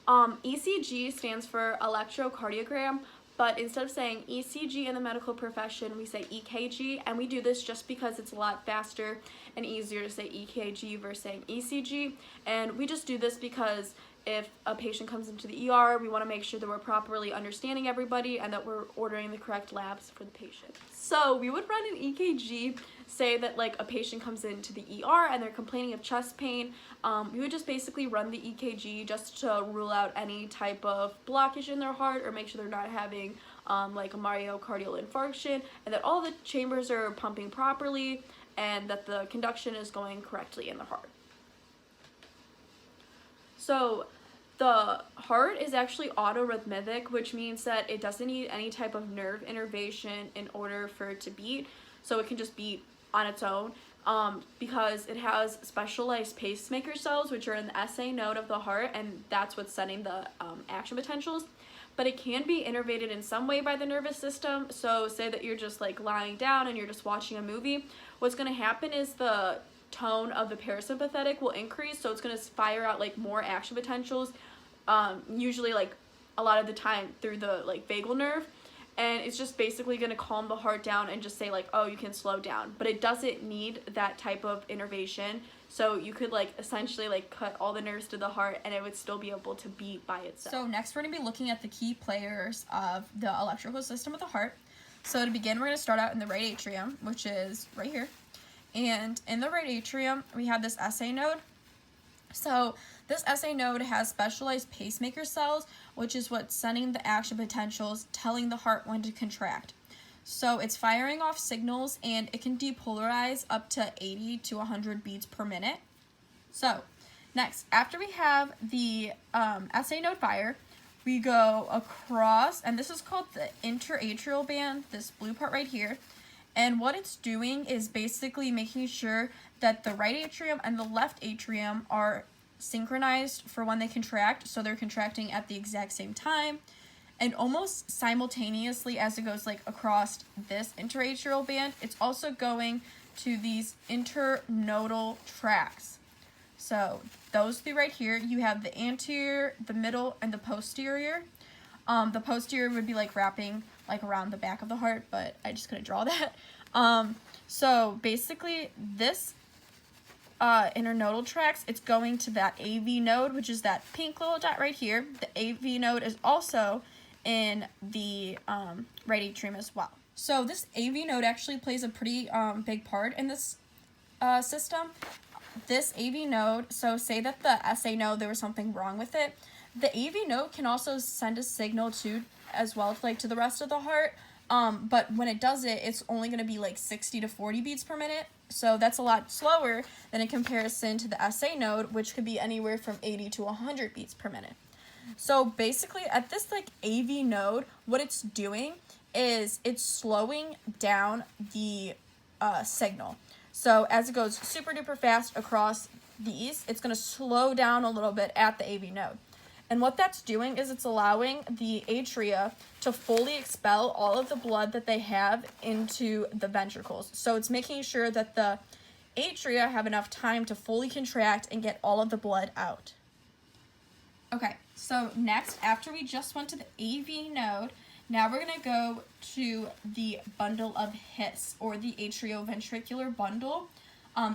ECG stands for electrocardiogram, but instead of saying ECG in the medical profession, we say EKG, and we do this just because it's a lot faster and easier to say EKG versus saying ECG. And we just do this because if a patient comes into the ER, we want to make sure that we're properly understanding everybody and that we're ordering the correct labs for the patient. So we would run an EKG, say that like a patient comes into the ER and they're complaining of chest pain. We would just basically run the EKG just to rule out any type of blockage in their heart or make sure they're not having like a myocardial infarction, and that all the chambers are pumping properly and that the conduction is going correctly in the heart. So the heart is actually autorhythmic, which means that it doesn't need any type of nerve innervation in order for it to beat. So it can just beat on its own because it has specialized pacemaker cells, which are in the SA node of the heart, and that's what's setting the action potentials. But it can be innervated in some way by the nervous system. So say that you're just like lying down and you're just watching a movie. What's going to happen is the tone of the parasympathetic will increase, so it's going to fire out like more action potentials, usually like a lot of the time through the like vagal nerve, and it's just basically going to calm the heart down and just say like, oh, you can slow down. But it doesn't need that type of innervation, so you could like essentially like cut all the nerves to the heart and it would still be able to beat by itself. So next we're going to be looking at the key players of the electrical system of the heart. So to begin, we're going to start out in the right atrium, which is right here. And in the right atrium, we have this SA node. So this SA node has specialized pacemaker cells, which is what's sending the action potentials, telling the heart when to contract. So it's firing off signals, and it can depolarize up to 80 to 100 beats per minute. So next, after we have the SA node fire, we go across, and this is called the interatrial band, this blue part right here. And what it's doing is basically making sure that the right atrium and the left atrium are synchronized for when they contract, so they're contracting at the exact same time and almost simultaneously as it goes like across this interatrial band. It's also going to these internodal tracts. So those three right here, you have the anterior, the middle, and the posterior. The posterior would be like wrapping like around the back of the heart, but I just couldn't draw that. So basically this internodal tracts, it's going to that AV node, which is that pink little dot right here. The AV node is also in the right atrium as well. So this AV node actually plays a pretty big part in this system. This AV node, so say that the SA node, there was something wrong with it. The AV node can also send a signal to as well like to the rest of the heart, but when it does it, it's only going to be like 60 to 40 beats per minute, so that's a lot slower than in comparison to the SA node, which could be anywhere from 80 to 100 beats per minute. So basically at this like AV node, what it's doing is it's slowing down the signal. So as it goes super duper fast across these, it's going to slow down a little bit at the AV node. And what that's doing is it's allowing the atria to fully expel all of the blood that they have into the ventricles. So it's making sure that the atria have enough time to fully contract and get all of the blood out. Okay, so next, after we just went to the AV node, now we're going to go to the bundle of His, or the atrioventricular bundle.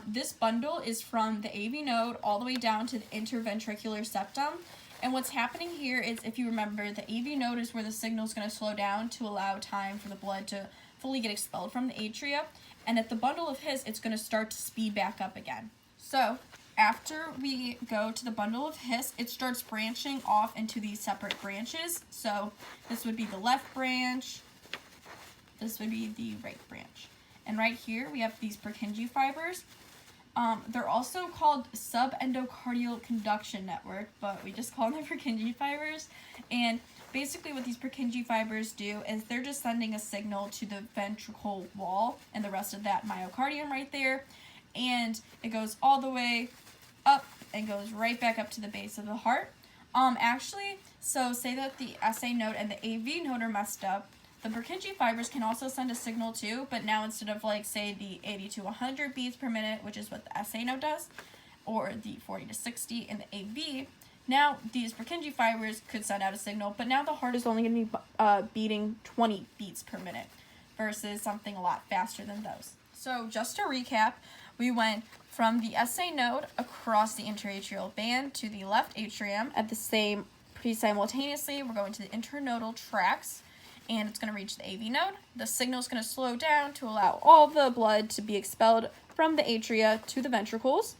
This bundle is from the AV node all the way down to the interventricular septum. And what's happening here is, if you remember, the AV node is where the signal is going to slow down to allow time for the blood to fully get expelled from the atria. And at the bundle of His, it's going to start to speed back up again. So after we go to the bundle of His, it starts branching off into these separate branches. So this would be the left branch. This would be the right branch. And right here, we have these Purkinje fibers. They're also called subendocardial conduction network, but we just call them Purkinje fibers. And basically what these Purkinje fibers do is they're just sending a signal to the ventricle wall and the rest of that myocardium right there. And it goes all the way up and goes right back up to the base of the heart. Actually, so say that the SA node and the AV node are messed up, the Purkinje fibers can also send a signal too, but now instead of like say the 80 to 100 beats per minute, which is what the SA node does, or the 40 to 60 in the AV, Now, these Purkinje fibers could send out a signal, but now the heart is only going to be beating 20 beats per minute versus something a lot faster than those. So just to recap, we went from the SA node across the interatrial band to the left atrium pretty simultaneously. We're going to the internodal tracts, and it's going to reach the AV node. The signal is going to slow down to allow all the blood to be expelled from the atria to the ventricles.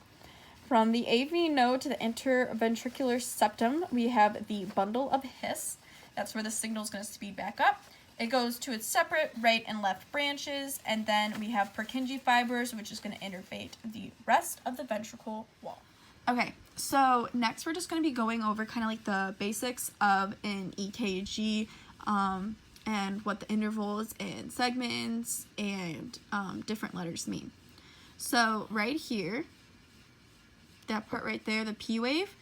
From the AV node to the interventricular septum, we have the bundle of His. That's where the signal is going to speed back up. It goes to its separate right and left branches, and then we have Purkinje fibers, which is going to innervate the rest of the ventricle wall. Okay, so next we're just going to be going over kind of like the basics of an EKG, and what the intervals and segments and different letters mean. So right here, that part right there, the P wave,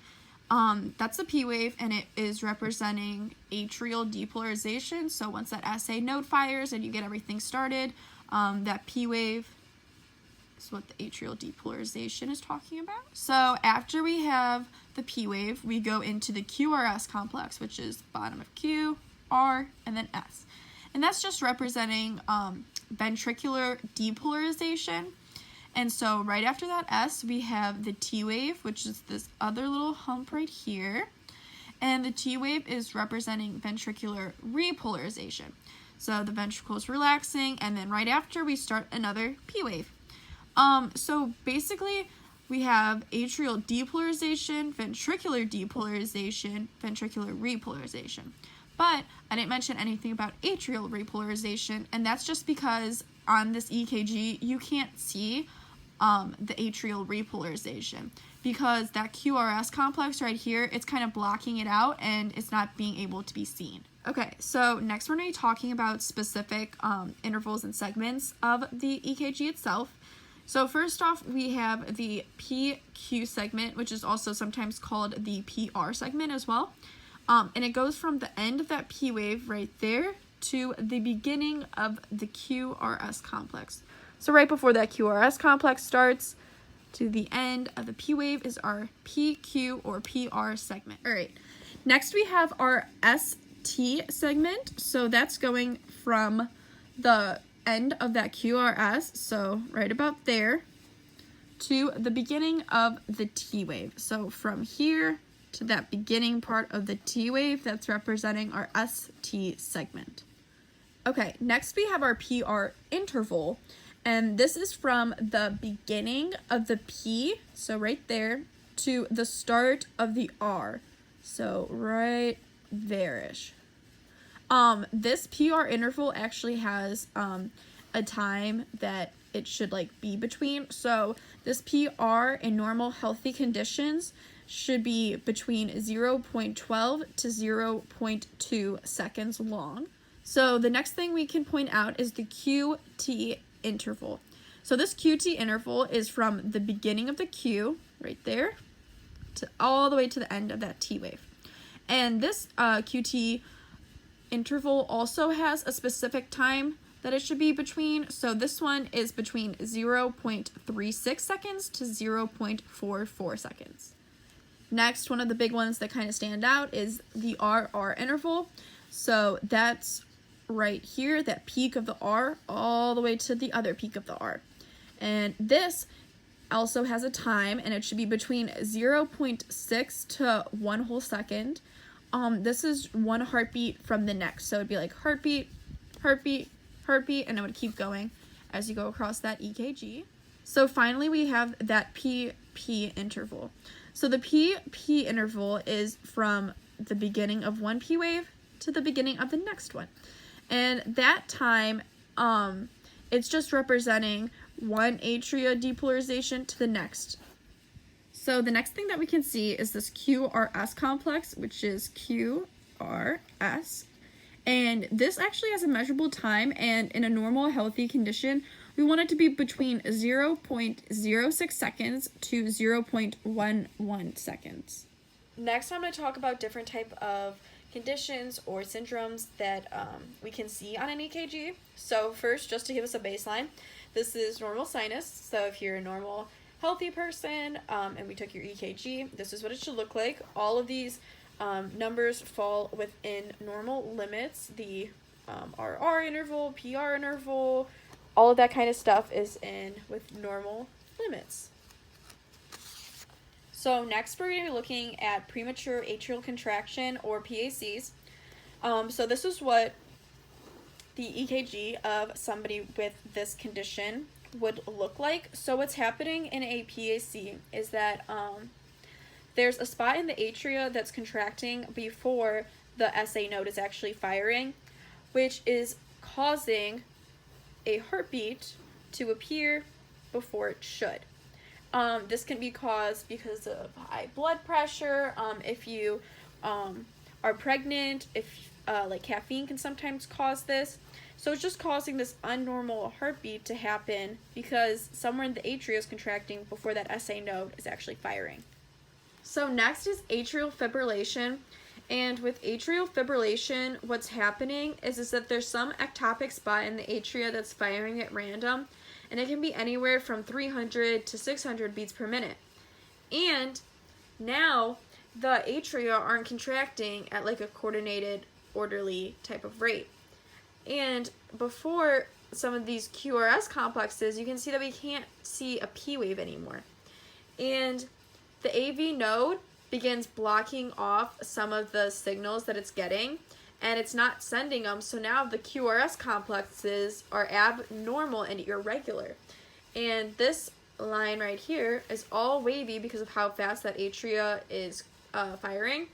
that's the P wave, and it is representing atrial depolarization. So once that SA node fires and you get everything started, that P wave is what the atrial depolarization is talking about. So after we have the P wave, we go into the QRS complex, which is bottom of Q, R, and then S. And that's just representing ventricular depolarization. And so right after that S, we have the T wave, which is this other little hump right here. And the T wave is representing ventricular repolarization. So the ventricle is relaxing, and then right after we start another P wave. So basically we have atrial depolarization, ventricular repolarization. But I didn't mention anything about atrial repolarization, and that's just because on this EKG you can't see the atrial repolarization, because that QRS complex right here, it's kind of blocking it out and it's not being able to be seen. Okay, so next we're going to be talking about specific intervals and segments of the EKG itself. So first off, we have the PQ segment, which is also sometimes called the PR segment as well. And it goes from the end of that P wave right there to the beginning of the QRS complex. So right before that QRS complex starts to the end of the P wave is our PQ or PR segment. All right, next we have our ST segment. So that's going from the end of that QRS, so right about there, to the beginning of the T wave. So from here to that beginning part of the T wave, that's representing our ST segment. Okay, next we have our PR interval, and this is from the beginning of the P, so right there, to the start of the R, so right there-ish. This PR interval actually has a time that it should be between. So this PR in normal healthy conditions should be between 0.12 to 0.2 seconds long. So the next thing we can point out is the QT interval. So this QT interval is from the beginning of the Q, right there, to all the way to the end of that T wave. And this QT interval also has a specific time that it should be between. So this one is between 0.36 seconds to 0.44 seconds. Next, one of the big ones that kind of stand out is the RR interval. So that's right here, that peak of the R, all the way to the other peak of the R. And this also has a time, and it should be between 0.6 to 1 whole second. This is one heartbeat from the next. So it'd be like heartbeat, heartbeat, heartbeat, and it would keep going as you go across that EKG. So finally, we have that PP interval. So the PP interval is from the beginning of one P wave to the beginning of the next one. And that time, it's just representing one atria depolarization to the next. So the next thing that we can see is this QRS complex, which is QRS. And this actually has a measurable time, and in a normal healthy condition, we want it to be between 0.06 seconds to 0.11 seconds. Next, I'm going to talk about different type of conditions or syndromes that we can see on an EKG. So first, just to give us a baseline, this is normal sinus. So if you're a normal healthy person, and we took your EKG, this is what it should look like. All of these numbers fall within normal limits. The RR interval, PR interval, all of that kind of stuff is in with normal limits. So next we're going to be looking at premature atrial contraction, or PACs. So this is what the EKG of somebody with this condition would look like. So what's happening in a PAC is that there's a spot in the atria that's contracting before the SA node is actually firing, which is causing a heartbeat to appear before it should. This can be caused because of high blood pressure, if you are pregnant, if like caffeine can sometimes cause this. So it's just causing this unnormal heartbeat to happen because somewhere in the atria is contracting before that SA node is actually firing. So next is atrial fibrillation. And with atrial fibrillation, what's happening is that there's some ectopic spot in the atria that's firing at random, and it can be anywhere from 300 to 600 beats per minute. And now the atria aren't contracting at like a coordinated, orderly type of rate. And before some of these QRS complexes, you can see that we can't see a P wave anymore. And the AV node begins blocking off some of the signals that it's getting, and it's not sending them. So now the QRS complexes are abnormal and irregular. And this line right here is all wavy because of how fast that atria is firing.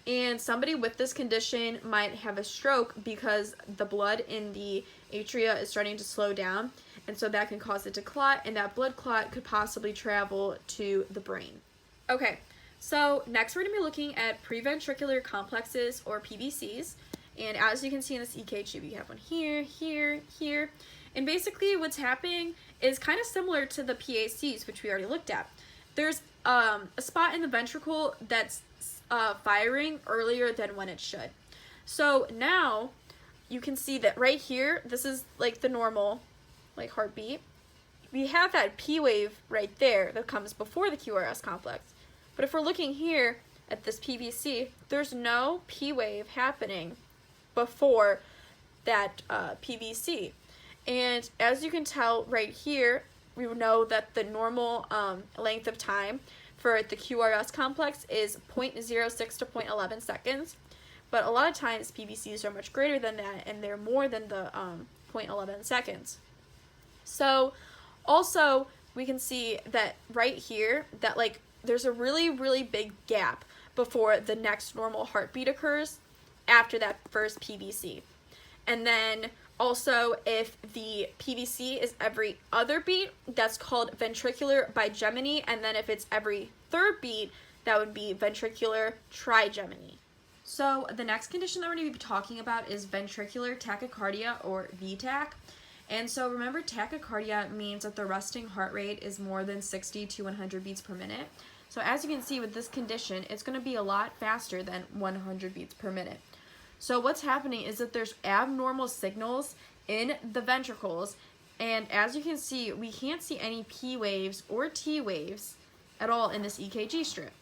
And somebody with this condition might have a stroke because the blood in the atria is starting to slow down, and so that can cause it to clot, and that blood clot could possibly travel to the brain. Okay, so next we're going to be looking at preventricular complexes, or PVCs. And as you can see in this EKG, we have one here, here, here. And basically what's happening is kind of similar to the PACs, which we already looked at. There's a spot in the ventricle that's firing earlier than when it should. So now you can see that right here, this is like the normal like heartbeat. We have that P wave right there that comes before the QRS complex. But if we're looking here at this PVC, there's no P wave happening before that PVC. And as you can tell right here, we know that the normal length of time for the QRS complex is 0.06 to 0.11 seconds. But a lot of times PVCs are much greater than that, and they're more than the 0.11 seconds. So also we can see that right here that like there's a really, really big gap before the next normal heartbeat occurs after that first PVC. And then also, if the PVC is every other beat, that's called ventricular bigeminy, and then if it's every third beat, that would be ventricular trigeminy. So the next condition that we're going to be talking about is ventricular tachycardia, or VTach. And so remember, tachycardia means that the resting heart rate is more than 60 to 100 beats per minute. So as you can see with this condition, it's going to be a lot faster than 100 beats per minute. So what's happening is that there's abnormal signals in the ventricles, and as you can see, we can't see any P waves or T waves at all in this EKG strip.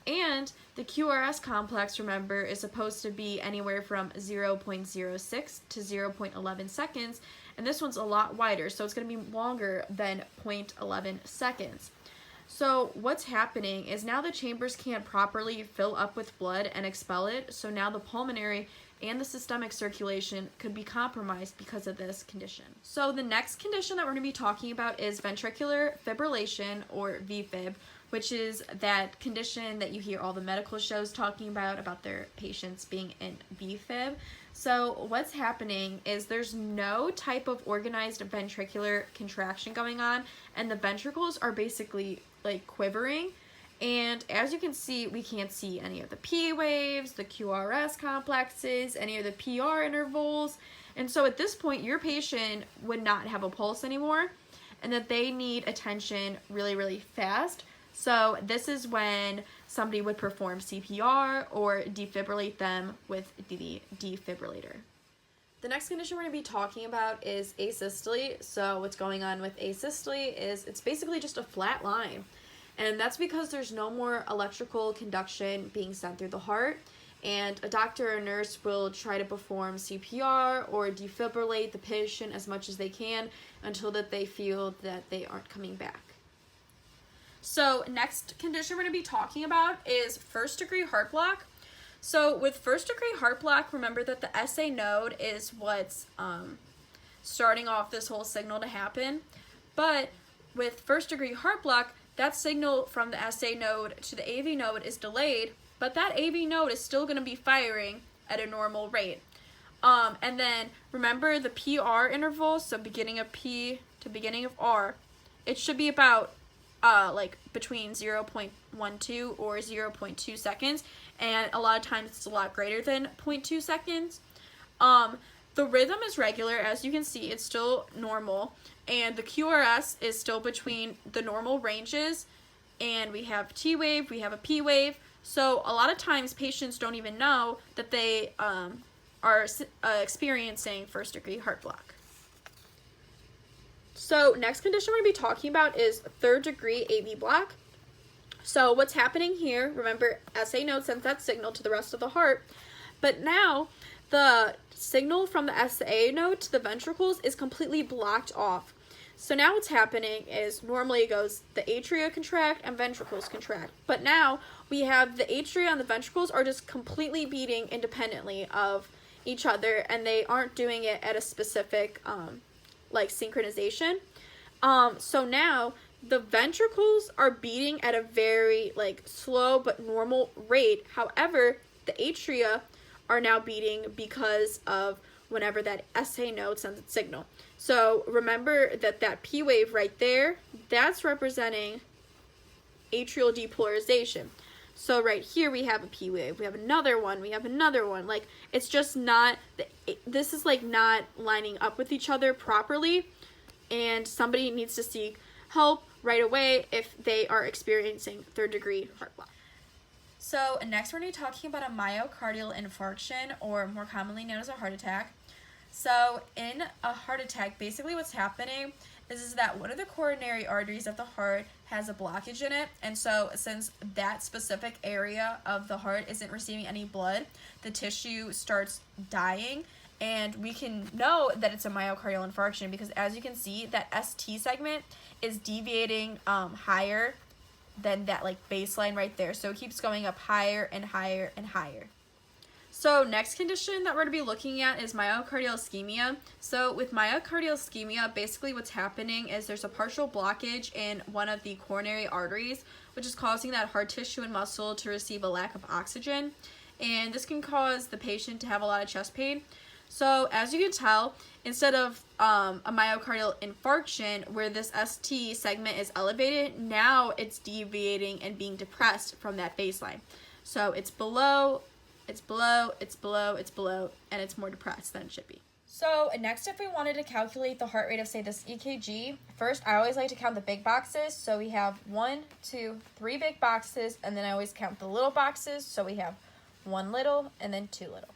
And the QRS complex, remember, is supposed to be anywhere from 0.06 to 0.11 seconds, and this one's a lot wider, so it's going to be longer than 0.11 seconds. So what's happening is now the chambers can't properly fill up with blood and expel it, so now the pulmonary and the systemic circulation could be compromised because of this condition. So the next condition that we're going to be talking about is ventricular fibrillation, or VFib, which is that condition that you hear all the medical shows talking about their patients being in VFib. So what's happening is there's no type of organized ventricular contraction going on, and the ventricles are basically like quivering. And as you can see, we can't see any of the P waves, the QRS complexes, any of the PR intervals. And so at this point, your patient would not have a pulse anymore, and that they need attention really, really fast. So this is when somebody would perform CPR or defibrillate them with the defibrillator. The next condition we're going to be talking about is asystole. So what's going on with asystole is it's basically just a flat line. And that's because there's no more electrical conduction being sent through the heart. And a doctor or nurse will try to perform CPR or defibrillate the patient as much as they can until that they feel that they aren't coming back. So next condition we're going to be talking about is first degree heart block. So with first degree heart block, remember that the SA node is what's starting off this whole signal to happen. But with first degree heart block, that signal from the SA node to the AV node is delayed, but that AV node is still going to be firing at a normal rate. And then remember the PR interval, so beginning of P to beginning of R, it should be about like between 0.12 or 0.2 seconds, and a lot of times it's a lot greater than 0.2 seconds. The rhythm is regular, as you can see, it's still normal, and the QRS is still between the normal ranges, and we have T wave, we have a P wave, so a lot of times patients don't even know that they are experiencing first degree heart block. So next condition we're going to be talking about is third degree AV block. So what's happening here, remember SA node sends that signal to the rest of the heart, but now the signal from the SA node to the ventricles is completely blocked off. So now what's happening is normally it goes the atria contract and ventricles contract, but now we have the atria and the ventricles are just completely beating independently of each other, and they aren't doing it at a specific like synchronization. So now the ventricles are beating at a very like slow but normal rate. However, the atria are now beating because of whenever that SA node sends its signal. So remember that P wave right there, that's representing atrial depolarization. So right here we have a P wave, we have another one, we have another one. Like it's just not, this is like not lining up with each other properly, and somebody needs to seek help right away if they are experiencing third degree heart block. So next we're going to be talking about a myocardial infarction, or more commonly known as a heart attack. So in a heart attack, basically what's happening is that one of the coronary arteries of the heart has a blockage in it, and so since that specific area of the heart isn't receiving any blood, the tissue starts dying, and we can know that it's a myocardial infarction because, as you can see, that ST segment is deviating higher than that like baseline right there, so it keeps going up higher and higher and higher. So next condition that we're going to be looking at is myocardial ischemia. So with myocardial ischemia, basically what's happening is there's a partial blockage in one of the coronary arteries, which is causing that heart tissue and muscle to receive a lack of oxygen. And this can cause the patient to have a lot of chest pain. So as you can tell, instead of a myocardial infarction where this ST segment is elevated, now it's deviating and being depressed from that baseline. So it's below, it's below, it's below, it's below, and it's more depressed than it should be. So next, if we wanted to calculate the heart rate of, say, this EKG, first I always like to count the big boxes. So we have 1, 2, 3 big boxes, and then I always count the little boxes. So we have 1 little and then 2 little.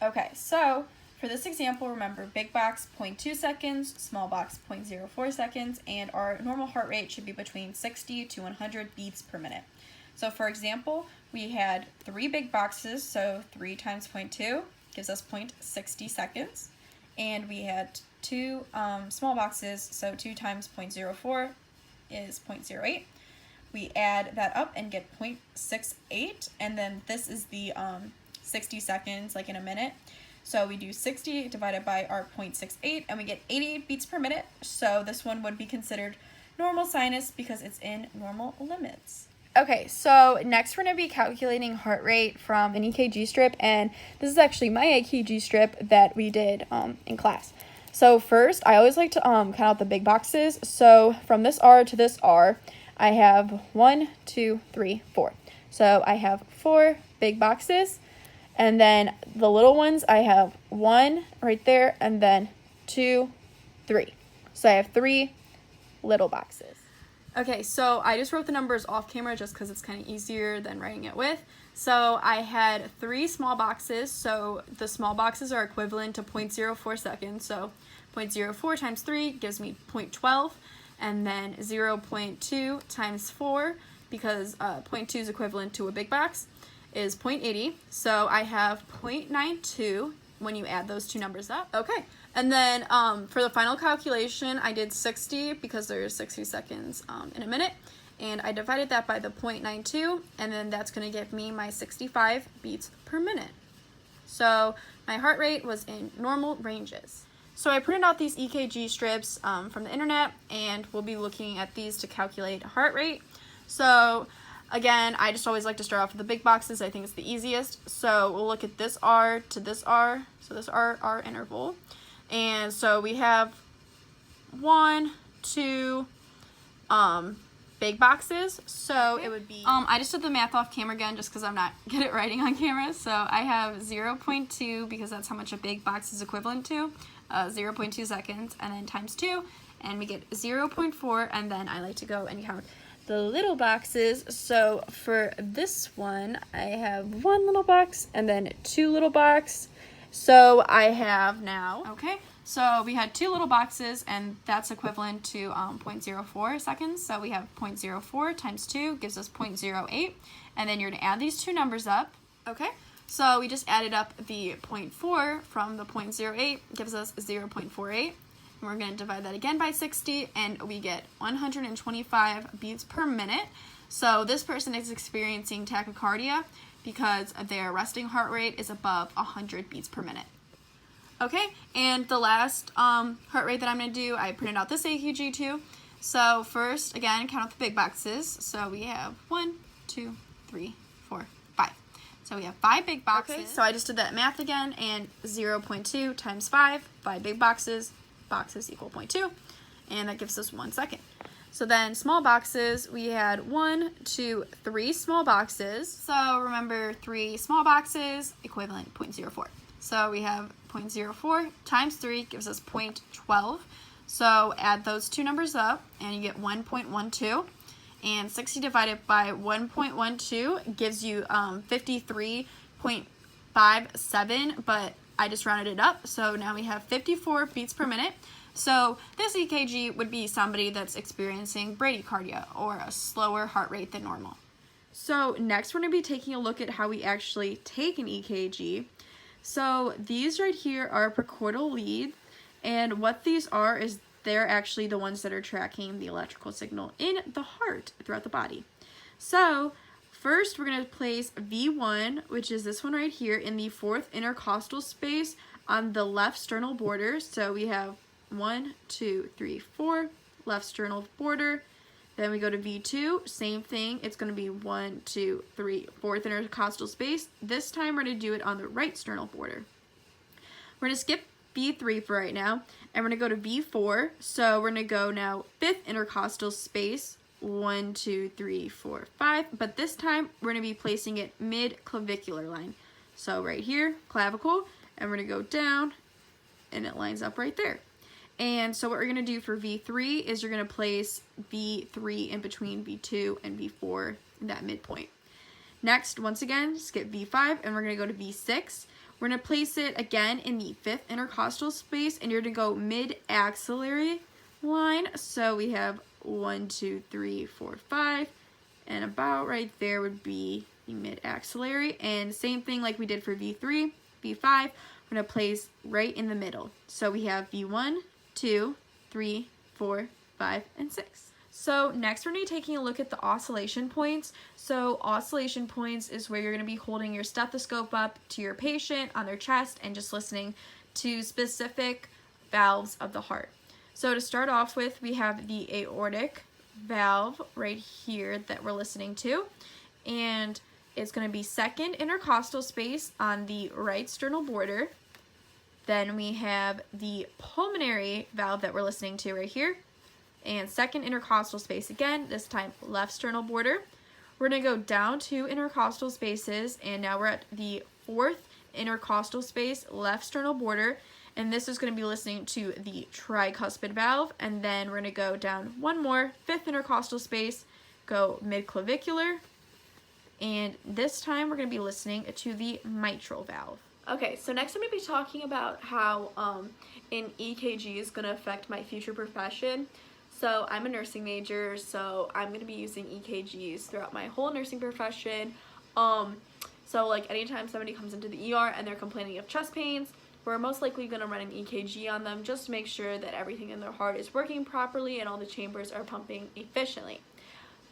Okay, so for this example, remember big box 0.2 seconds, small box 0.04 seconds, and our normal heart rate should be between 60 to 100 beats per minute. So for example, we had 3 big boxes, so 3 times 0.2 gives us 0.60 seconds, and we had 2 small boxes, so 2 times 0.04 is 0.08. We add that up and get 0.68, and then this is the 60 seconds, like in a minute. So we do 60 divided by our 0.68, and we get 88 beats per minute. So this one would be considered normal sinus because it's in normal limits. Okay, so next we're going to be calculating heart rate from an EKG strip, and this is actually my EKG strip that we did in class. So first, I always like to count out the big boxes. So from this R to this R, I have 1, 2, 3, 4. So I have 4 big boxes, and then the little ones, I have 1 right there, and then 2, 3. So I have 3 little boxes. Okay, so I just wrote the numbers off camera just because it's kind of easier than writing it with. So I had 3 small boxes, so the small boxes are equivalent to 0.04 seconds, so 0.04 times 3 gives me 0.12, and then 0.2 times 4, because 0.2 is equivalent to a big box, is 0.80, so I have 0.92 when you add those two numbers up. Okay, and then for the final calculation, I did 60 because there's 60 seconds in a minute, and I divided that by the 0.92, and then that's going to give me my 65 beats per minute. So my heart rate was in normal ranges. So I printed out these EKG strips from the internet, and we'll be looking at these to calculate heart rate. So again, I just always like to start off with the big boxes. I think it's the easiest. So we'll look at this R to this R. So this R interval. And so we have 1, 2, big boxes. So it would be, I just did the math off camera again just because I'm not good at writing on camera. So I have 0.2 because that's how much a big box is equivalent to, 0.2 seconds, and then times 2, and we get 0.4, and then I like to go and count the little boxes. So for this one, I have 1 little box and then 2 little box. So I have now, okay, so we had 2 little boxes, and that's equivalent to 0.04 seconds. So we have 0.04 times 2 gives us 0.08, and then you're gonna add these two numbers up, okay? So we just added up the 0.4 from the 0.08, gives us 0.48. We're going to divide that again by 60, and we get 125 beats per minute. So this person is experiencing tachycardia because their resting heart rate is above 100 beats per minute. Okay, and the last heart rate that I'm going to do, I printed out this EKG too. So first, again, count out the big boxes. So we have 1, 2, 3, 4, 5. So we have 5 big boxes. Okay, so I just did that math again, and 0.2 times 5 big boxes equal 0.2, and that gives us 1 second. So then small boxes, we had 1, 2, 3 small boxes. So remember, 3 small boxes equivalent 0.04. So we have 0.04 times 3 gives us 0.12. So add those two numbers up, and you get 1.12. And 60 divided by 1.12 gives you 53.57, but I just rounded it up, so now we have 54 beats per minute. So this EKG would be somebody that's experiencing bradycardia, or a slower heart rate than normal. So next we're going to be taking a look at how we actually take an EKG. So these right here are precordial leads, and what these are is they're actually the ones that are tracking the electrical signal in the heart throughout the body. So first, we're going to place V1, which is this one right here, in the 4th intercostal space on the left sternal border. So we have 1, 2, 3, 4, left sternal border. Then we go to V2, same thing. It's going to be 1, 2, 3, 4th intercostal space. This time, we're going to do it on the right sternal border. We're going to skip V3 for right now, and we're going to go to V4. So we're going to go now 5th intercostal space. 1, 2, 3, 4, 5, but this time we're going to be placing it mid-clavicular line. So right here, clavicle, and we're going to go down, and it lines up right there. And so what we're going to do for V3 is you're going to place V3 in between V2 and V4 in that midpoint. Next, once again, skip V5, and we're going to go to V6. We're going to place it again in the 5th intercostal space, and you're going to go mid-axillary line. So we have 1, 2, 3, 4, 5, and about right there would be the mid-axillary. And same thing like we did for V3, V5, we're going to place right in the middle. So we have V1, 2, 3, 4, 5, and 6. So next we're going to be taking a look at the oscillation points. So oscillation points is where you're going to be holding your stethoscope up to your patient on their chest and just listening to specific valves of the heart. So to start off with, we have the aortic valve right here that we're listening to, and it's going to be 2nd intercostal space on the right sternal border. Then we have the pulmonary valve that we're listening to right here, and 2nd intercostal space again, this time left sternal border. We're going to go down 2 intercostal spaces, and now we're at the 4th intercostal space, left sternal border. And this is going to be listening to the tricuspid valve. And then we're going to go down one more, 5th intercostal space, go mid-clavicular, And this time we're going to be listening to the mitral valve. Okay, so next I'm going to be talking about how an EKG is going to affect my future profession. So I'm a nursing major, so I'm going to be using EKGs throughout my whole nursing profession. So like anytime somebody comes into the ER and they're complaining of chest pains, we're most likely going to run an EKG on them just to make sure that everything in their heart is working properly and all the chambers are pumping efficiently.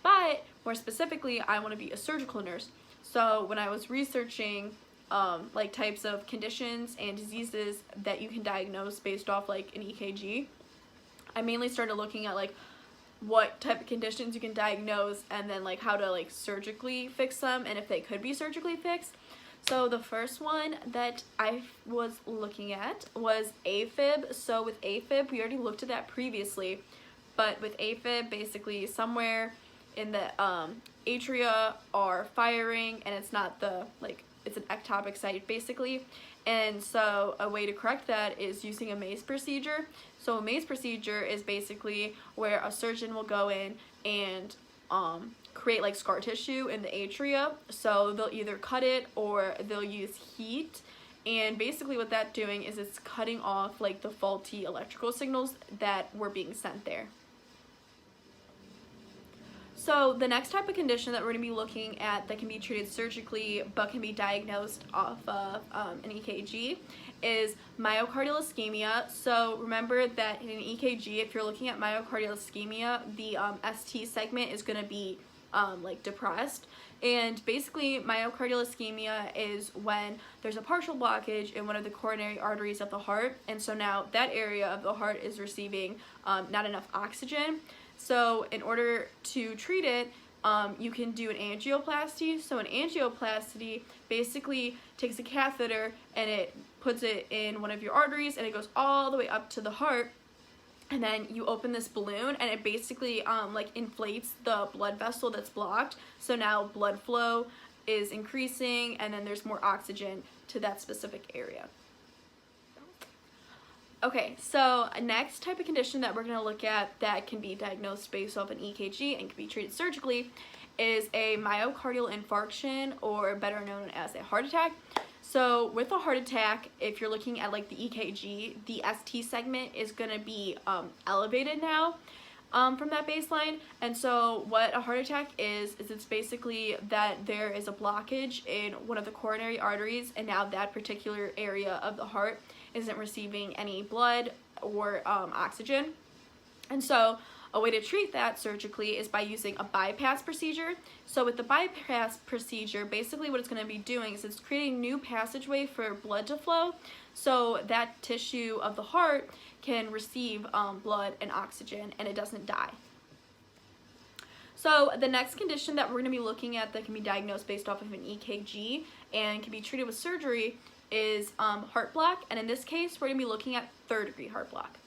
But more specifically, I want to be a surgical nurse. So when I was researching like types of conditions and diseases that you can diagnose based off like an EKG, I mainly started looking at like what type of conditions you can diagnose and then like how to like surgically fix them and if they could be surgically fixed. So the first one that I was looking at was AFib. So with AFib, we already looked at that previously, but with AFib, basically somewhere in the atria are firing and it's not the like it's an ectopic site basically, and so a way to correct that is using a maze procedure. So a maze procedure is basically where a surgeon will go in and create like scar tissue in the atria. So they'll either cut it or they'll use heat, and basically what that's doing is it's cutting off like the faulty electrical signals that were being sent there. So the next type of condition that we're going to be looking at that can be treated surgically but can be diagnosed off of an EKG is myocardial ischemia. So remember that in an EKG, if you're looking at myocardial ischemia, the ST segment is going to be like depressed. And basically myocardial ischemia is when there's a partial blockage in one of the coronary arteries of the heart, and so now that area of the heart is receiving not enough oxygen. So in order to treat it, you can do an angioplasty. So an angioplasty basically takes a catheter and it puts it in one of your arteries and it goes all the way up to the heart, and then you open this balloon and it basically like inflates the blood vessel that's blocked. So now blood flow is increasing and then there's more oxygen to that specific area. Okay, so next type of condition that we're going to look at that can be diagnosed based off an EKG and can be treated surgically is a myocardial infarction, or better known as a heart attack. So with a heart attack, if you're looking at like the EKG, the ST segment is going to be elevated now from that baseline. And so what a heart attack is it's basically that there is a blockage in one of the coronary arteries, and now that particular area of the heart isn't receiving any blood or oxygen. And so a way to treat that surgically is by using a bypass procedure. So with the bypass procedure, basically what it's going to be doing is it's creating new passageway for blood to flow, so that tissue of the heart can receive blood and oxygen and it doesn't die. So the next condition that we're going to be looking at that can be diagnosed based off of an EKG and can be treated with surgery is heart block, and in this case we're going to be looking at third-degree heart block.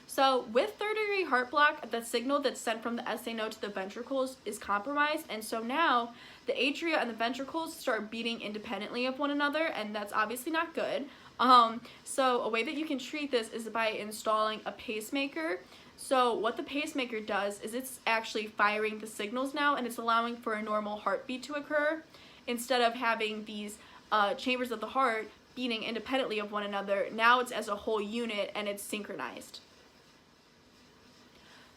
So with third-degree heart block, the signal that's sent from the SA node to the ventricles is compromised, and so now the atria and the ventricles start beating independently of one another, and that's obviously not good. So a way that you can treat this is by installing a pacemaker. So what the pacemaker does is it's actually firing the signals now, and it's allowing for a normal heartbeat to occur instead of having these chambers of the heart beating independently of one another. Now it's as a whole unit and it's synchronized.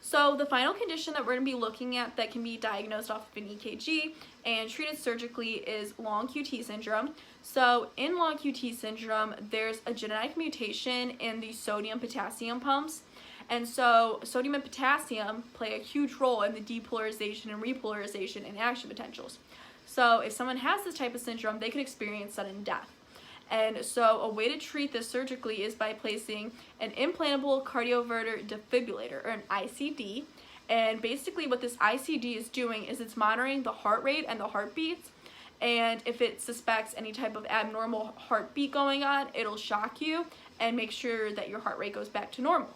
So the final condition that we're going to be looking at that can be diagnosed off of an EKG and treated surgically is long QT syndrome. So in long QT syndrome, there's a genetic mutation in the sodium-potassium pumps. And so sodium and potassium play a huge role in the depolarization and repolarization and action potentials. So if someone has this type of syndrome, they could experience sudden death. And so a way to treat this surgically is by placing an implantable cardioverter defibrillator, or an ICD. And basically what this ICD is doing is it's monitoring the heart rate and the heartbeats. And if it suspects any type of abnormal heartbeat going on, it'll shock you and make sure that your heart rate goes back to normal.